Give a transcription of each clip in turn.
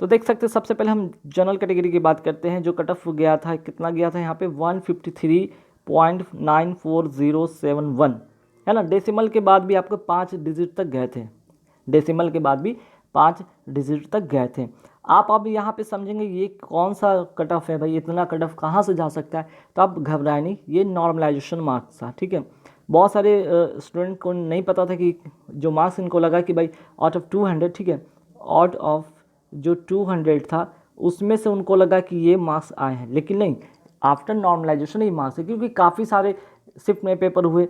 तो देख सकते हैं सबसे पहले हम जनरल कैटेगरी की बात करते हैं। जो कट ऑफ गया था, कितना गया था यहाँ पे 153.94071 है ना। डेसिमल के बाद भी आपको 5 डिजिट तक गए थे, डेसिमल के बाद भी 5 डिजिट तक गए थे। आप अब यहाँ पे समझेंगे ये कौन सा कट ऑफ है भाई, इतना कट ऑफ कहाँ से जा सकता है, तो आप घबराए नहीं, ये नॉर्मलाइजेशन मार्क्स था, ठीक है। बहुत सारे स्टूडेंट को नहीं पता था कि जो मार्क्स इनको लगा कि भाई आउट ऑफ 200, ठीक है, आउट ऑफ जो 200 था उसमें से उनको लगा कि ये मार्क्स आए हैं, लेकिन नहीं, आफ्टर नॉर्मलाइजेशन ये मार्क्स है, क्योंकि काफ़ी सारे शिफ्ट में पेपर हुए,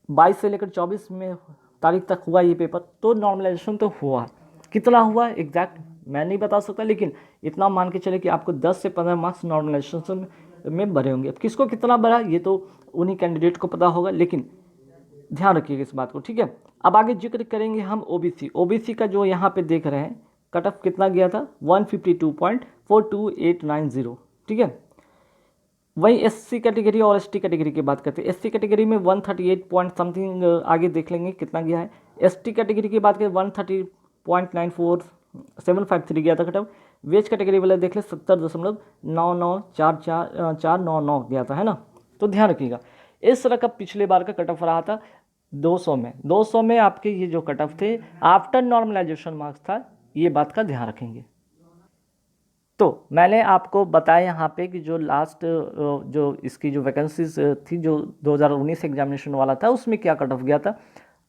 22 से लेकर 24 में तारीख तक हुआ ये पेपर, तो नॉर्मलाइजेशन तो हुआ। कितना हुआ एग्जैक्ट मैं नहीं बता सकता, लेकिन इतना मान के चले कि आपको 10 से 15 मार्क्स नॉर्मलाइजेशन में भरे होंगे। अब किसको कितना भरा ये तो उन्हीं कैंडिडेट को पता होगा, लेकिन ध्यान रखिएगा इस बात को, ठीक है। अब आगे जिक्र करेंगे हम ओबीसी का जो यहाँ पे देख रहे हैं कट ऑफ कितना गया था 152.42890, ठीक है। वही एससी कैटेगरी और एसटी कैटेगरी की बात करते हैं। एससी कैटेगरी में 138 पॉइंट समथिंग आगे देख लेंगे कितना गया है। एसटी कैटेगरी की बात करें 130.94753 गया था कट ऑफ। वेज कैटेगरी वाले देख ले 70.9944499 गया था, है ना। तो ध्यान रखिएगा इस तरह का पिछले बार का कट ऑफ रहा था 200 में आपके ये जो कट ऑफ थे आफ्टर नॉर्मलाइजेशन मार्क्स था, ये बात का ध्यान रखेंगे। तो मैंने आपको बताया यहाँ पे कि जो लास्ट जो इसकी जो वैकेंसीज थी जो 2019 एग्जामिनेशन वाला था उसमें क्या कट ऑफ गया था।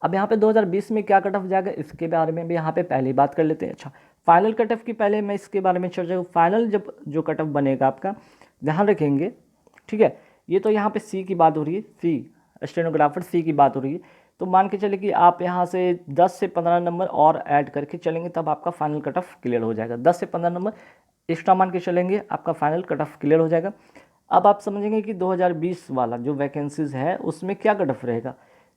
अब यहाँ पे 2020 में क्या कट ऑफ जाएगा इसके बारे में भी यहाँ पे पहले ही बात कर लेते हैं। अच्छा, फाइनल कट ऑफ की पहले मैं इसके बारे में चर्चा करूँ। फाइनल जब जो कट ऑफ बनेगा आपका ध्यान रखेंगे, ठीक है। ये तो यहाँ पे सी की बात हो रही है, सी स्टेनोग्राफर सी की बात हो रही है। तो मान के चले कि आप यहाँ से 10 से 15 नंबर और ऐड करके चलेंगे तब आपका फाइनल कट ऑफ क्लियर हो जाएगा। 10 से 15 नंबर एक्स्ट्रा मान के चलेंगे आपका फाइनल कट ऑफ क्लियर हो जाएगा। अब आप समझेंगे कि 2020 वाला जो वैकेंसीज है उसमें क्या कट ऑफ रहेगा।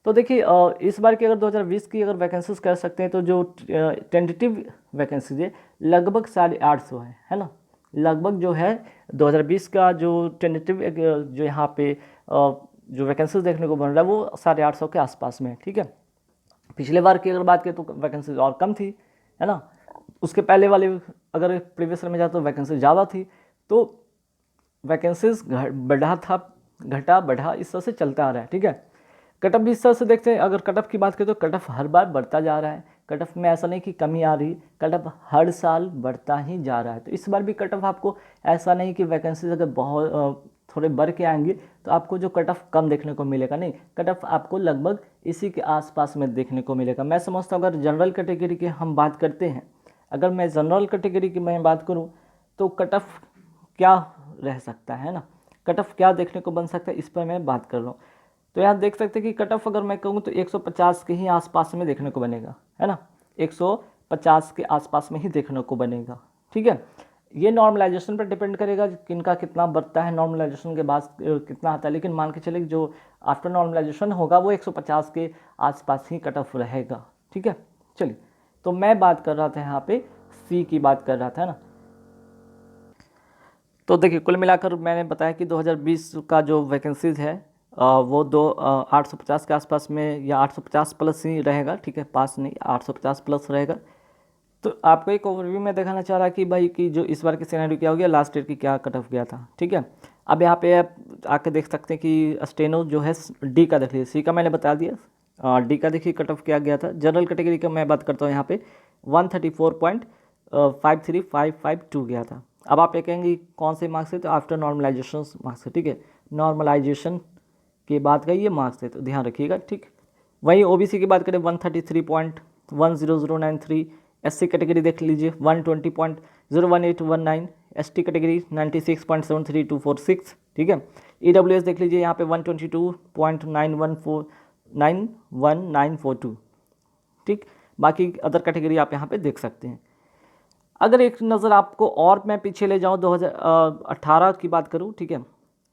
तो देखिए इस बार की अगर 2020 की अगर वैकेंसीज कर सकते हैं तो जो टेंटेटिव वैकेंसीज है लगभग 850 है ना। लगभग जो है 2020 का जो टेंटेटिव जो यहाँ पे जो वैकेंसीज देखने को बन रहा है वो 850 के आसपास में है, ठीक है। पिछले बार की अगर बात करें तो वैकेंसीज और कम थी, है ना। उसके पहले वाले अगर प्रीवियस ईयर में जाए तो वैकेंसी ज़्यादा थी। तो वैकेंसीज बढ़ा था, घटा बढ़ा इस तरह से चलता आ रहा है, ठीक है। कट ऑफ भी इस तरह से देखते हैं। अगर कट ऑफ की बात करें तो कट ऑफ हर बार बढ़ता जा रहा है। कट ऑफ में ऐसा नहीं कि कमी आ रही, कट ऑफ हर साल बढ़ता ही जा रहा है। तो इस बार भी कट ऑफ आपको ऐसा नहीं कि वैकेंसीज अगर बहुत थोड़े बढ़ के आएंगे तो आपको जो कट ऑफ कम देखने को मिलेगा, नहीं, कट ऑफ आपको लगभग इसी के आसपास में देखने को मिलेगा। मैं समझता हूँ अगर जनरल कैटेगरी की हम बात करते हैं, अगर मैं जनरल कैटेगरी की मैं बात करूं तो कट ऑफ क्या रह सकता है ना, कट ऑफ क्या देखने को बन सकता है इस पर मैं बात कर रहा हूँ। तो यहाँ देख सकते हैं कि कट ऑफ अगर मैं कहूँ तो 150 के ही आसपास में देखने को बनेगा, है ना। 150 के आसपास में ही देखने को बनेगा, ठीक है। ये नॉर्मलाइजेशन पर डिपेंड करेगा किनका कितना बढ़ता है, नॉर्मलाइजेशन के बाद कितना आता है, लेकिन मान के चले जो आफ्टर नॉर्मलाइजेशन होगा वो 150 के आसपास ही कट ऑफ रहेगा, ठीक है। चलिए, तो मैं बात कर रहा था यहाँ पे सी की बात कर रहा था ना। तो देखिए कुल मिलाकर मैंने बताया कि 2020 का जो वैकेंसीज है वो 850 के आसपास में या 850 प्लस ही रहेगा, ठीक है, पास नहीं 850 प्लस रहेगा। तो आपको एक ओवरव्यू में दिखाना चाह रहा कि भाई कि जो इस बार की सिनेरियो क्या हो गया, लास्ट ईयर की क्या कट ऑफ गया था, ठीक है। अब यहाँ पे आप आके देख सकते हैं कि स्टेनो जो है डी का देख लीजिए, सी का मैंने बता दिया, डी का देखिए कट ऑफ क्या गया था। जनरल कैटेगरी का मैं बात करता हूँ यहाँ पे 134.53552 गया था। अब आप ये कहेंगे कौन से मार्क्स है, तो आफ्टर नॉर्मलाइजेशन मार्क्स है, ठीक है। नॉर्मलाइजेशन के बाद का ये मार्क्स है, तो ध्यान रखिएगा, ठीक। वहीं ओबीसी की बात करें 133.10093, एससी कैटेगरी देख लीजिए 120.01819, एसटी कैटेगरी 96.73246, ठीक है। ईडब्ल्यूएस देख लीजिए यहाँ पे 122.91491942, ठीक। बाकी अदर कैटेगरी आप यहाँ पे देख सकते हैं। अगर एक नज़र आपको और मैं पीछे ले जाऊँ 2018 की बात करूँ, ठीक है,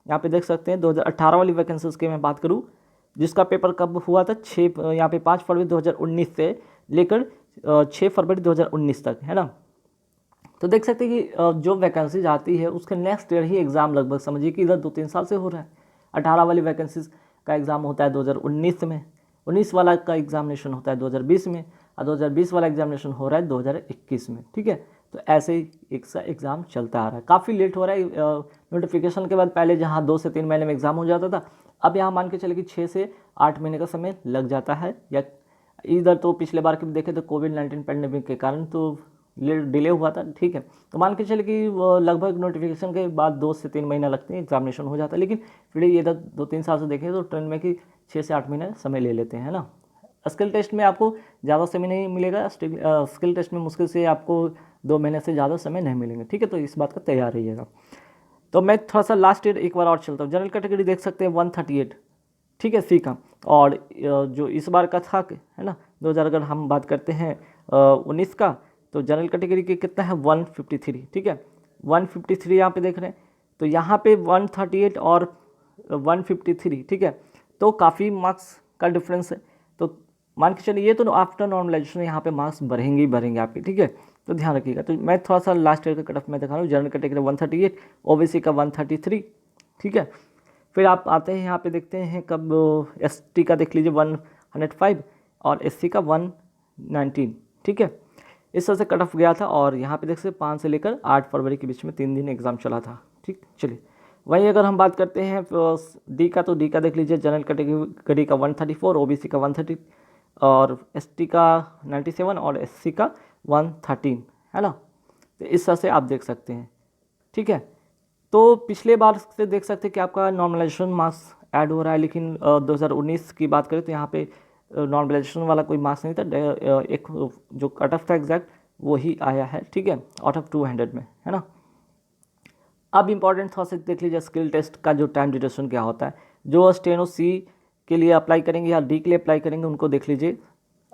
यहाँ पे देख सकते हैं 2018 वाली वैकेंसीज की मैं बात करूँ जिसका पेपर कब हुआ था, 6 यहाँ पे 5 फरवरी 2019 से लेकर 6 फरवरी 2019 तक, है ना। तो देख सकते हैं कि जो वैकेंसीज आती है उसके नेक्स्ट ईयर ही एग्ज़ाम लगभग समझिए कि इधर 2-3 साल से हो रहा है। 18 वाली वैकेंसीज का एग्ज़ाम होता है 2019 में, 19 वाला का एग्जामिनेशन होता है 2020 में, और 2020 वाला एग्जामिनेशन हो रहा है 2021 में, ठीक है। तो ऐसे ही एक सा एग्ज़ाम चलता आ रहा है, काफ़ी लेट हो रहा है। नोटिफिकेशन के बाद पहले जहाँ 2 से 3 महीने में एग्ज़ाम हो जाता था, अब यहाँ मान के चले कि 6 से 8 महीने का समय लग जाता है। या इधर तो पिछले बार के देखें तो कोविड-19 पैंडेमिक के कारण तो डिले हुआ था, ठीक है। तो मान के चले कि लगभग नोटिफिकेशन के बाद 2 से 3 महीना लगते हैं, एग्जामिनेशन हो जाता है। लेकिन फिर ये इधर 2-3 साल से देखें तो ट्रेंड में कि 6 से 8 महीने समय ले लेते हैं ना। स्किल टेस्ट में आपको ज़्यादा समय नहीं मिलेगा, स्किल टेस्ट में मुश्किल से आपको 2 महीने से ज़्यादा समय नहीं मिलेंगे, ठीक है। तो इस बात का तैयार रहिएगा। तो मैं थोड़ा सा लास्ट ईयर एक बार और चलता हूँ। जनरल कैटेगरी देख सकते हैं 138, ठीक है, सी का। और जो इस बार का था, है ना, 2000 अगर हम बात करते हैं 19 का, तो जनरल कैटेगरी के कितना है 153, ठीक है, 153 यहाँ पे देख रहे हैं। तो यहाँ पे 138 और 153, ठीक है, तो काफ़ी मार्क्स का डिफरेंस है। तो मान के चलिए ये तो आफ्टर नॉर्मलाइजेशन यहाँ पे मार्क्स बढ़ेंगे ही बढ़ेंगे आपके, ठीक है। तो ध्यान रखिएगा। तो मैं थोड़ा सा लास्ट ईयर का कट ऑफ मैं दिखा रहा हूँ। जनरल कैटेगरी 138, ओबीसी का 133, ठीक है। फिर आप आते हैं यहाँ पे देखते हैं कब एसटी का देख लीजिए 105 और एससी का 119, ठीक है। इस तरह से कट ऑफ गया था। और यहाँ पे देख सकते 5 से लेकर 8 फरवरी के बीच में 3 दिन एग्ज़ाम चला था, ठीक। चलिए वहीं अगर हम बात करते हैं डी का, तो डी का देख लीजिए जनरल कैटेगरी का 134, ओबीसी का 130 और एसटी का 97 और एससी का 113, है ना। तो इस तरह से आप देख सकते हैं, ठीक है। तो पिछले बार से देख सकते हैं कि आपका नॉर्मलाइजेशन मार्क्स ऐड हो रहा है। लेकिन 2019 की बात करें तो यहाँ पे नॉर्मलाइजेशन वाला कोई मार्क्स नहीं था। एक जो कट ऑफ था एग्जैक्ट वो ही आया है, ठीक है, आउट ऑफ 200 में, है ना। अब इम्पॉर्टेंट थोड़ा सा देख लीजिए स्किल टेस्ट का जो टाइम ड्यूरेशन क्या होता है। जो स्टेनो सी के लिए अप्लाई करेंगे या डी के लिए अप्लाई करेंगे उनको देख लीजिए।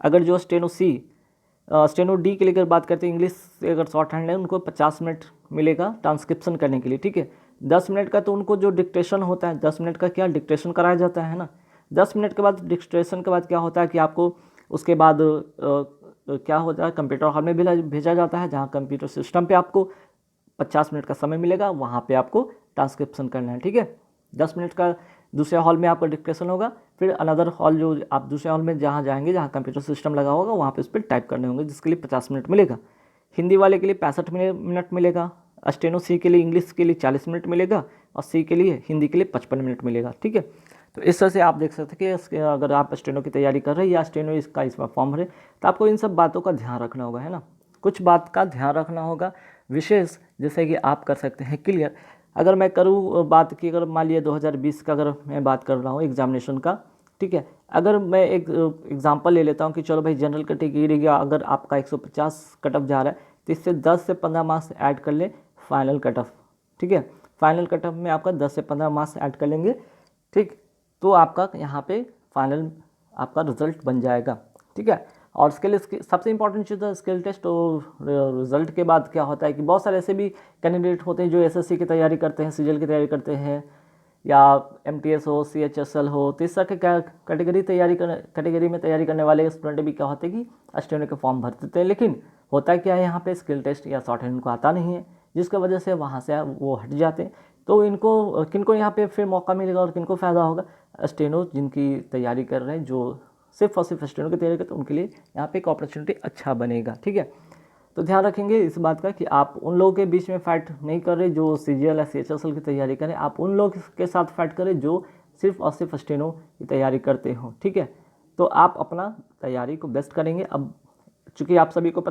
अगर जो स्टेनो डी के लिए अगर बात करते हैं, इंग्लिश से अगर शॉर्ट हैंड है, उनको 50 मिनट मिलेगा ट्रांसक्रिप्शन करने के लिए, ठीक है। 10 मिनट का तो उनको जो डिक्टेशन होता है, 10 मिनट का क्या डिक्टेशन कराया जाता है ना। 10 मिनट के बाद डिक्टेशन के बाद क्या होता है कि आपको उसके बाद क्या होता है, कंप्यूटर हॉल में भेजा जाता है, जहाँ कंप्यूटर सिस्टम पे आपको 50 मिनट का समय मिलेगा, वहाँ पे आपको ट्रांसक्रिप्शन करना है, ठीक है। 10 मिनट का दूसरे हॉल में आपका डिस्कशन होगा। फिर अनदर हॉल जो आप दूसरे हॉल में जहाँ जाएंगे, जहाँ कंप्यूटर सिस्टम लगा होगा, वहाँ पे उस पर टाइप करने होंगे, जिसके लिए 50 मिनट मिलेगा। हिंदी वाले के लिए 65 मिनट मिलेगा। स्टेनो सी के लिए इंग्लिश के लिए 40 मिनट मिलेगा और सी के लिए हिंदी के लिए 55 मिनट मिलेगा, ठीक है। तो इस तरह से आप देख सकते हैं कि अगर आप स्टेनो की तैयारी कर रहे हैं या स्टेनो इसका इस बार फॉर्म भरे, तो आपको इन सब बातों का ध्यान रखना होगा, है ना। कुछ बात का ध्यान रखना होगा विशेष, जैसे कि आप कर सकते हैं क्लियर। अगर मैं करूँ बात की, अगर मान लिया 2020 का अगर मैं बात कर रहा हूँ एग्जामिनेशन का, ठीक है। अगर मैं एक एग्जांपल ले लेता हूँ कि चलो भाई जनरल कैटेगरी का अगर आपका 150 कट ऑफ जा रहा है, तो इससे 10 से 15 मार्क्स ऐड कर ले फाइनल कट ऑफ, ठीक है। फाइनल कट ऑफ में आपका 10 से 15 मार्क्स ऐड कर लेंगे, ठीक, तो आपका यहाँ पे फाइनल आपका रिजल्ट बन जाएगा, ठीक है। और स्किल सबसे इंपॉर्टेंट चीज़ है स्किल टेस्ट। तो रिजल्ट के बाद क्या होता है कि बहुत सारे ऐसे भी कैंडिडेट होते हैं जो एसएससी की तैयारी करते हैं, सीजीएल की तैयारी करते हैं, या एमटीएस हो, सीएचएसएल हो, तो इस तरह के कैटेगरी में तैयारी करने वाले स्टूडेंट भी क्या होते हैं कि स्टेनो के फॉर्म भर देते हैं। लेकिन होता क्या है यहाँ पे स्किल टेस्ट या शॉर्ट हैंड इनको आता नहीं है, जिसकी वजह से वहाँ से वो हट जाते हैं। तो इनको किनको यहाँ पे फिर मौका मिलेगा और किनको फ़ायदा होगा, स्टेनो जिनकी तैयारी कर रहे हैं, जो सिर्फ और सिर्फ स्टेनो की तैयारी करते हैं, उनके लिए यहाँ पे एक अपॉर्चुनिटी अच्छा बनेगा, ठीक है। तो ध्यान रखेंगे इस बात का कि आप उन लोगों के बीच में फाइट नहीं कर रहे जो सीजीएल या सीएचएसएल की तैयारी करें, आप उन लोगों के साथ फाइट करें जो सिर्फ और सिर्फ स्टेनो की तैयारी करते हो, ठीक है। तो आप अपना तैयारी को बेस्ट करेंगे। अब चूँकि आप सभी को